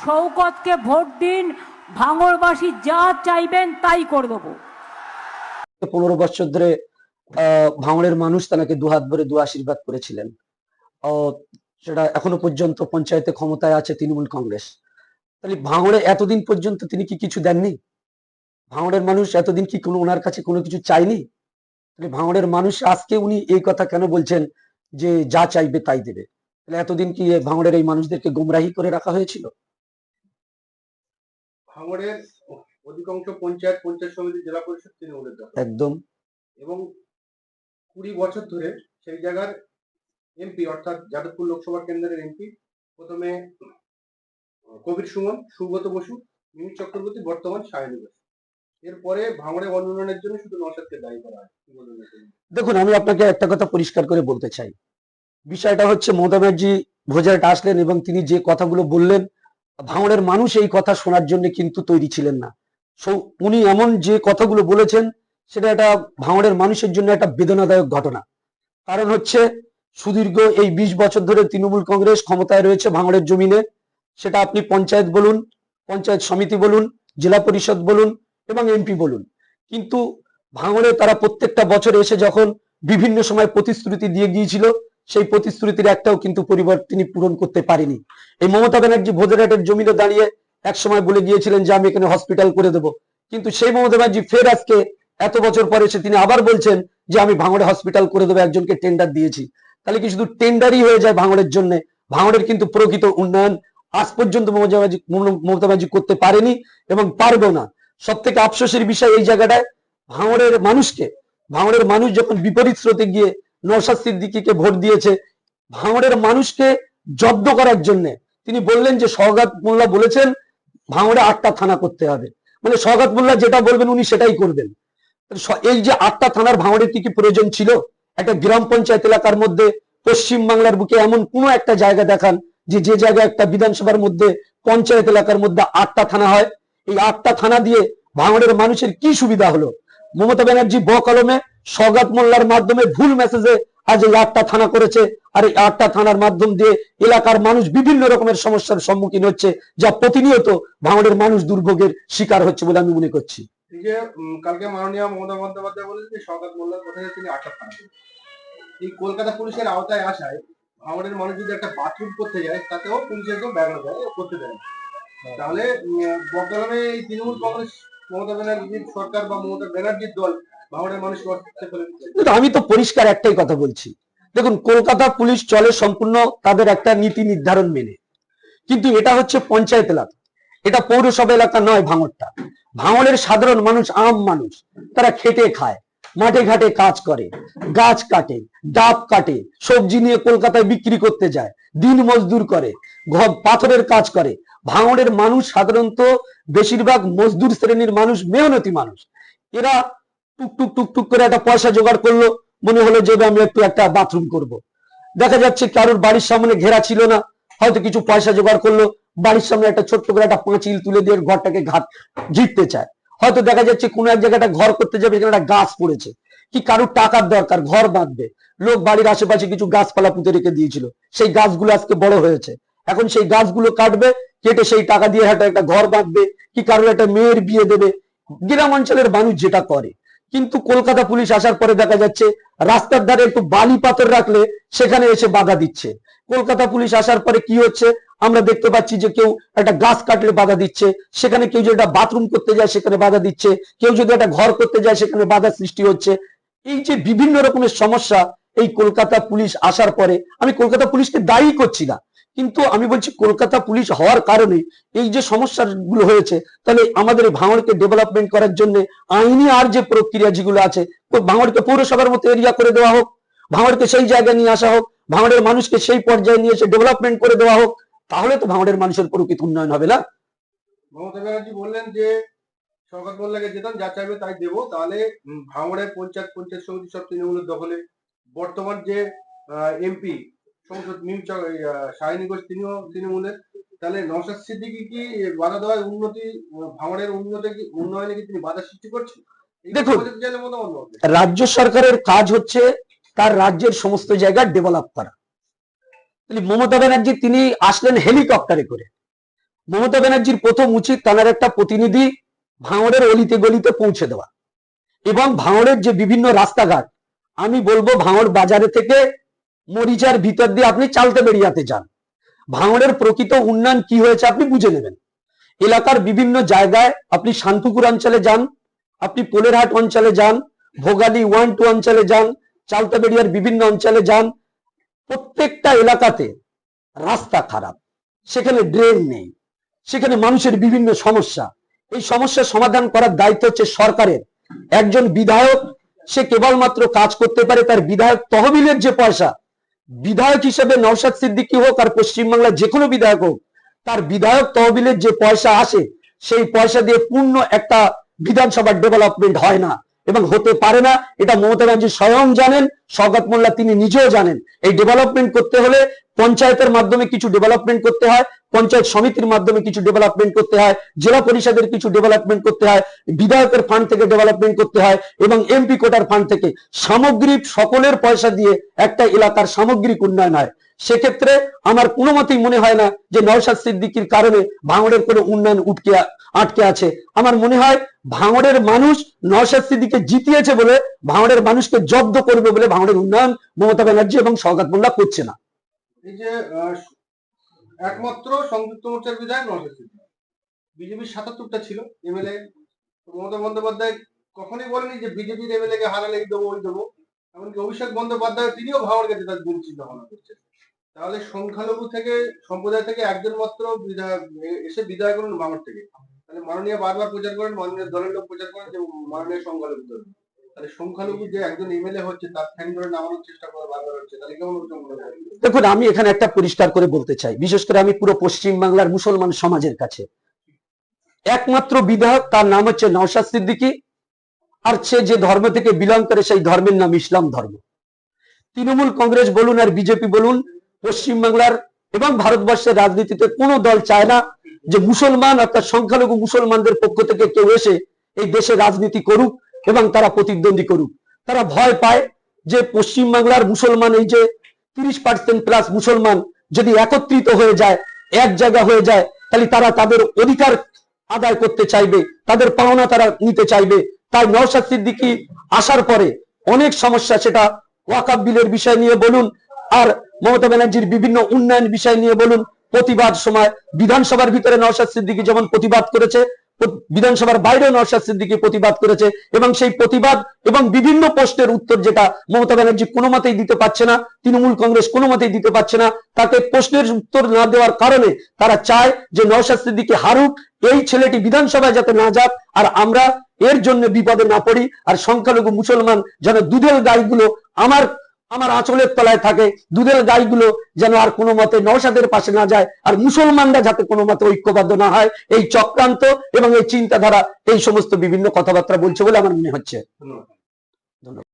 শওকতকে vote দিন, ভাঙড়বাসী যা চাইবেন তাই করে দেবো। 15 বছর ধরে ভাঙড়ের মানুষ তাকে দুহাত ভরে দু আশীর্বাদ করেছিলেন। সেটা এখনো পর্যন্ত পঞ্চায়েতে ক্ষমতায় আছে তৃণমূল কংগ্রেস। তাহলে ভাঙড়ে এতদিন পর্যন্ত তিনি কি কিছু দেননি? ভাঙড়ের মানুষ এতদিন কি কোনো ওনার কাছে কোনো কিছু চাইনি? তাহলে ভাঙড়ের মানুষ আজকে উনি এই কথা কেন বলছেন যে যা চাইবে তাই দেবে? তাহলে এতদিন কি ভাঙড়ের এই মানুষদেরকে গুমরাহি করে রাখা হয়েছিল? ভাঙড়ের অধিকাংশ পঞ্চায়েত সমিতি জেলা পরিষদ তৃণমূলের দখলে একদম। এবং 20 বছর ধরে সেই জায়গার এমপি অর্থাৎ যাদবপুর লোকসভা কেন্দ্রের এমপি প্রথমে কবির সুমন, সুব্রত বসু, মিমি চক্রবর্তী, বর্তমান সায়নিবাস। এরপরে ভাঙড়ে উন্নয়নের জন্য শুধু নওশাদকে দায়ী করা হয়। দেখুন, আমি আপনাকে একটা কথা পরিষ্কার করে বলতে চাই। বিষয়টা হচ্ছে মমতা ব্যানার্জি ভোজরাট আসলেন এবং তিনি যে কথাগুলো বললেন, ভাঙড়ের মানুষ এই কথা শোনার জন্য কিন্তু তৈরি ছিলেন না। উনি এমন যে কথাগুলো বলেছেন সেটা একটা ভাঙড়ের মানুষের জন্য একটা বেদনাদায়ক ঘটনা। কারণ হচ্ছে সুদীর্ঘ এই 20 বছর ধরে তৃণমূল কংগ্রেস ক্ষমতায় রয়েছে ভাঙড়ের জমিনে। সেটা আপনি পঞ্চায়েত বলুন, পঞ্চায়েত সমিতি বলুন, জেলা পরিষদ বলুন এবং এমপি বলুন। কিন্তু ভাঙড়ে তারা প্রত্যেকটা বছর এসে যখন বিভিন্ন সময় প্রতিশ্রুতি দিয়ে গিয়েছিল, সেই প্রতিশ্রুতির একটাও কিন্তু তিনি পূরণ করতে পারেনি। এই মমতা ব্যানার্জি ভোজরাটের জমিনে দাঁড়িয়ে এক সময় বলে গিয়েছিলেন যে আমি এখানে হসপিটাল করে দেব, কিন্তু সেই মমতা ব্যানার্জি ফের আজকে এত বছর পরে এসে তিনি আবার বলছেন যে আমি ভাঙড়ে হসপিটাল করে দেবো, একজনকে টেন্ডার দিয়েছি। তাহলে কি শুধু টেন্ডারই হয়ে যায় ভাঙড়ের জন্য? ভাঙড়ের কিন্তু প্রকৃত উন্নয়ন আজ পর্যন্ত মমতা ব্যানার্জি করতে পারেনি এবং পারবেও না। সব থেকে আফসোসের বিষয় এই জায়গাটায়, ভাঙড়ের মানুষ যখন বিপরীত স্রোতে গিয়ে নওশাদ সিদ্দিকীকে ভোট দিয়েছে, ভাঙড়ের মানুষকে জব্দ করার জন্য তিনি বললেন যে সওগাত মোল্লা বলেছেন ভাঙড়ে 8টা থানা করতে হবে, মানে সওগাত মোল্লা যেটা বলবেন উনি সেটাই করবেন। এই যে 8টা থানার ভাঙড়ের কি প্রয়োজন ছিল? একটা গ্রাম পঞ্চায়েত এলাকার মধ্যে পশ্চিম বাংলার বুকে এমন কোন একটা জায়গা দেখান যে জায়গায় একটা বিধানসভার মধ্যে পঞ্চায়েত এলাকার মধ্যে 8টা থানা হয়। এই 8টা থানা দিয়ে ভাঙড়ের মানুষের কি সুবিধা হলো? মমতা ব্যানার্জি বকলমে সওগাত মোল্লার মাধ্যমে ভুল মেসেজে আজ এই 8টা থানা করেছে, আর এই 8টা থানার মাধ্যম দিয়ে এলাকার মানুষ বিভিন্ন রকমের সমস্যার সম্মুখীন হচ্ছে, যা প্রতিনিয়ত ভাঙড়ের মানুষ দুর্ভোগের শিকার হচ্ছে বলে আমি মনে করছি। যে কালকে মাননীয় মমতা বন্দ্যোপাধ্যায় বলেন যে সওগাত মোল্লার কথায় তিনি 8টা থানা। এই কলকাতা পুলিশের আওতায় আসায় ভাঙড়ের মানুষ যদি একটা বাথরুম করতে যায় তাতেও পুলিশের কেউ ব্যাঘাত দেয়, করতে দেয়। তাহলে বর্তমানে এই তৃণমূল কংগ্রেস, মমতা ব্যানার্জির সরকার বা মমতা ব্যানার্জির দল ভাঙড়ের মানুষ আমি তো পরিষ্কার একটাই কথা বলছি। দেখুন, কলকাতা পুলিশ চলে সম্পূর্ণ তাদের একটা নীতি নির্ধারণ মেনে, কিন্তু এটা হচ্ছে পঞ্চায়েত এলাকা, এটা পৌরসভা এলাকা নয়। ভাঙড়ের সাধারণ মানুষ, আম মানুষ, তারা খেটে খায়, মাঠে ঘাটে কাজ করে, গাছ কাটে, ডাব কাটে, সবজি নিয়ে কলকাতায় বিক্রি করতে যায়, দিন মজদুর করে, পাথরের কাজ করে। ভাঙড়ের মানুষ সাধারণত বেশিরভাগ মজদুর শ্রেণীর মানুষ, মেহনতি মানুষ। এরা টুকটুক টুকটুক করে একটা পয়সা জোগাড় করলো, মনে হলো যে আমি একটু একটা বাথরুম করব। দেখা যাচ্ছে কারোর বাড়ির সামনে ঘেরা ছিল না, হয়তো কিছু পয়সা জোগাড় করলো, বাড়ির সামনে একটা ছোট্ট করে একটা পাঁচিল তুলে দিয়ে ঘরটাকে জিততে চায়। হয়তো দেখা যাচ্ছে কোনো এক জায়গাটা ঘর করতে যাবে, এখানে একটা গাছ পড়েছে, কি কারোর টাকার দরকার, ঘর বাঁধবে, লোক বাড়ির আশেপাশে কিছু গাছপালা পুঁতে রেখে দিয়েছিল, সেই গাছগুলো আজকে বড় হয়েছে, এখন সেই গাছগুলো কাটবে, কেটে সেই টাকা দিয়ে হয়তো একটা ঘর বাঁধবে, কি কারোর একটা মেয়ের বিয়ে দেবে, গ্রাম অঞ্চলের মানুষ যেটা করে। কিন্তু কলকাতা পুলিশ আসার পরে দেখা যাচ্ছে রাস্তার ধারে একটু বালি পাথর রাখলে সেখানে এসে বাধা দিচ্ছে। কলকাতা পুলিশ আসার পরে কি হচ্ছে, আমরা দেখতে পাচ্ছি যে কেউ একটা গাছ কাটলে বাধা দিচ্ছে, সেখানে কেউ যদি একটা বাথরুম করতে যায় সেখানে বাধা দিচ্ছে, কেউ যদি একটা ঘর করতে যায় সেখানে বাধা সৃষ্টি হচ্ছে। এই যে বিভিন্ন রকমের সমস্যা, এই কলকাতা পুলিশ আসার পরে, আমি কলকাতা পুলিশকে দায়ী করছি না, কিন্তু আমি বলছি কলকাতা পুলিশ হওয়ার কারণে এই যে সমস্যাগুলো হয়েছে, তাহলে আমাদের ভাঙড়কে ডেভেলপমেন্ট করার জন্য আইনি আর যে প্রক্রিয়া যেগুলো আছে, ভাঙড়কে পৌরসভার মতো এরিয়া করে দেওয়া হোক, ভাঙড়কে সেই জায়গায় নিয়ে আসা হোক, ভাঙড়ের মানুষকে সেই পর্যায়ে নিয়ে এসে ডেভেলপমেন্ট করে দেওয়া হোক, তাহলে তো ভাঙড়ের মানুষের প্রকৃত উন্নয়ন হবে না। মমতা ব্যানার্জি বললেন যে সওগাত মোল্লাকে যেতাম যা চাইবে তাই দেবো, তাহলে ভাঙড়ের পঞ্চায়েত সমিতি সব তৃণমূলের দখলে। বর্তমান যে এমপি সংসদ শাহিনী ঘোষ, তিনিও তৃণমূলের। তাহলে নওশাদ সিদ্দিকী কি বাধা দেওয়ার ভাঙড়ের উন্নয়নে কি তিনি বাধা সৃষ্টি করছেন? দেখুন, রাজ্য সরকারের কাজ হচ্ছে তার রাজ্যের সমস্ত জায়গা ডেভেলপ করা। মমতা ব্যানার্জি তিনি আসলেন হেলিকপ্টারে করে, মমতা ব্যানার্জির প্রথম উচিত তার একটা প্রতিনিধি ভাঙড়ের অলিতে গলিতে পৌঁছে দেওয়া, এবং ভাঙড়ের যে বিভিন্ন রাস্তাঘাট, আমি বলবো ভাঙড় বাজারে থেকে মরিচার ভিতর দিয়ে আপনি চালতে বেরিয়াতে যান, ভাঙড়ের প্রকৃত উন্নয়ন কি হয়েছে আপনি বুঝে নেবেন। এলাকার বিভিন্ন জায়গায় আপনি শান্তিপুর অঞ্চলে যান, আপনি পোলেরহাট অঞ্চলে যান, ভোগালী 1-2 অঞ্চলে যান, চালতাবেড়িয়ার বিভিন্ন অঞ্চলে যান, প্রত্যেকটা এলাকাতে রাস্তা খারাপ, সেখানে ড্রেন নেই, সেখানে মানুষের বিভিন্ন সমস্যা। এই সমস্যার সমাধান করার দায়িত্ব হচ্ছে সরকারের। একজন বিধায়ক সে কেবলমাত্র কাজ করতে পারে তার বিধায়ক তহবিলের যে পয়সা, বিধায়ক হিসেবে নওশাদ সিদ্দিকী হোক আর পশ্চিমবাংলার যে কোনো বিধায়ক হোক, তার বিধায়ক তহবিলের যে পয়সা আসে সেই পয়সা দিয়ে পূর্ণ একটা বিধানসভার ডেভেলপমেন্ট হয় না এবং হতে পারে না। এটা মমতা ব্যানার্জি স্বয়ং জানেন, শওকত মোল্লা তিনি নিজেও জানেন। এই ডেভেলপমেন্ট করতে হলে পঞ্চায়েতের মাধ্যমে কিছু ডেভেলপমেন্ট করতে হয়, পঞ্চায়েত সমিতির মাধ্যমে কিছু ডেভেলপমেন্ট করতে হয়, জেলা পরিষদের কিছু ডেভেলপমেন্ট করতে হয়, বিধায়কের ফান্ড থেকে ডেভেলপমেন্ট করতে হয় এবং এমপি কোটার ফান্ড থেকে। সামগ্রিক সকলের পয়সা দিয়ে একটা এলাকার সামগ্রিক উন্নয়ন হয়। সেক্ষেত্রে আমার কোনো মতেই মনে হয় না যে নওশাদ সিদ্দিকীর কারণে ভাঙড়ের কোনো উন্নয়ন আটকে আছে। আমার মনে হয় ভাঙড়ের মানুষ নওশাদ সিদ্দিকীকে জিতিয়েছে বলে ভাঙড়ের মানুষকে জব্দ করবে বলে ভাঙড়ের উন্নয়ন মমতা ব্যানার্জি এবং শওকত মোল্লা করছে না। এই যে একমাত্র সংযুক্ত মোর্চার বিধায়ক নওশাদ সিদ্দিকী, বিজেপির ৭৭টা ছিল এমএলএ, মমতা বন্দ্যোপাধ্যায় কখনোই বলেনি যে বিজেপির এমএলএ কে হারালে এই দেবো ওই দেবো। এমনকি অভিষেক বন্দ্যোপাধ্যায় তিনিও ভাঙড়কে জেতার দিন চিন্তা ভাবনা করছেন। তাহলে সংখ্যালঘু থেকে সম্প্রদায় থেকে একজন মাত্র বিধায়ক এসে বিধায়ক হলেন ভাঙড় থেকে। তাহলে মাননীয় বারবার প্রচার করেন, মাননীয় দলের লোক প্রচার করেন যে মাননীয় সংখ্যালঘু দল। তাহলে সংখ্যালঘু যে একজন এমএলএ হচ্ছে তার ঠ্যাং ধরে নামানোর চেষ্টা করা বারবার হচ্ছে, তাহলে কেমন হচ্ছে? দেখুন, আমি এখানে একটা পরিষ্কার করে বলতে চাই, বিশেষ করে আমি পুরো পশ্চিম বাংলার মুসলমান সমাজের কাছে, একমাত্র বিধায়ক তার নাম হচ্ছে নওশাদ সিদ্দিকী, আর সে যে ধর্ম থেকে বিলং করে সেই ধর্মের নাম ইসলাম ধর্ম। তৃণমূল কংগ্রেস বলুন আর বিজেপি বলুন, পশ্চিমবাংলার এবং ভারতবর্ষের রাজনীতিতে কোনো দল চায় না যে মুসলমান অর্থাৎ সংখ্যালঘু মুসলমানদের পক্ষ থেকে কেউ এসে এই দেশে রাজনীতি করুক এবং তারা প্রতিদ্বন্দ্বী করুক। তারা ভয় পায় যে পশ্চিমবাংলার মুসলমান, এই যে 30% প্লাস মুসলমান যদি একত্রিত হয়ে যায়, এক জায়গা হয়ে যায়, তাহলে তারা তাদের অধিকার আদায় করতে চাইবে, তাদের পাওনা তারা নিতে চাইবে। তাই নওশাদ সিদ্দিকী আসার পরে অনেক সমস্যা, সেটা ওয়াকফ বিলের বিষয় নিয়ে বলুন আর মমতা ব্যানার্জির বিভিন্ন উন্নয়ন বিষয় নিয়ে বলুন, প্রতিবাদ সময় বিধানসভার ভিতরে নওশাদ সিদ্দিকী যেমন প্রতিবাদ করেছে, বিধানসভার বাইরেও নওশাদ সিদ্দিকী প্রতিবাদ করেছে এবং সেই প্রতিবাদ এবং বিভিন্ন প্রশ্নের উত্তর যেটা মমতা ব্যানার্জি কোনো মতেই দিতে পারছে না, তৃণমূল কংগ্রেস কোনো মতেই দিতে পারছে না, তাকে প্রশ্নের উত্তর না দেওয়ার কারণে তারা চায় যে নওশাদ সিদ্দিকী হারুক, এই ছেলেটি বিধানসভায় যাতে না যাক আর আমরা এর জন্য বিপদে না পড়ি, আর সংখ্যালঘু মুসলমান যেন দুধের গাইগুলো আমার আঁচলের তলায় থাকে, দুধের গাইগুলো যেন আর কোনো মতে নওশাদের পাশে না যায়, আর মুসলমানরা যাতে কোনো মতে ঐক্যবদ্ধ না হয়, এই চক্রান্ত এবং এই চিন্তাধারা এই সমস্ত বিভিন্ন কথাবার্তা বলছে বলে আমার মনে হচ্ছে। ধন্যবাদ।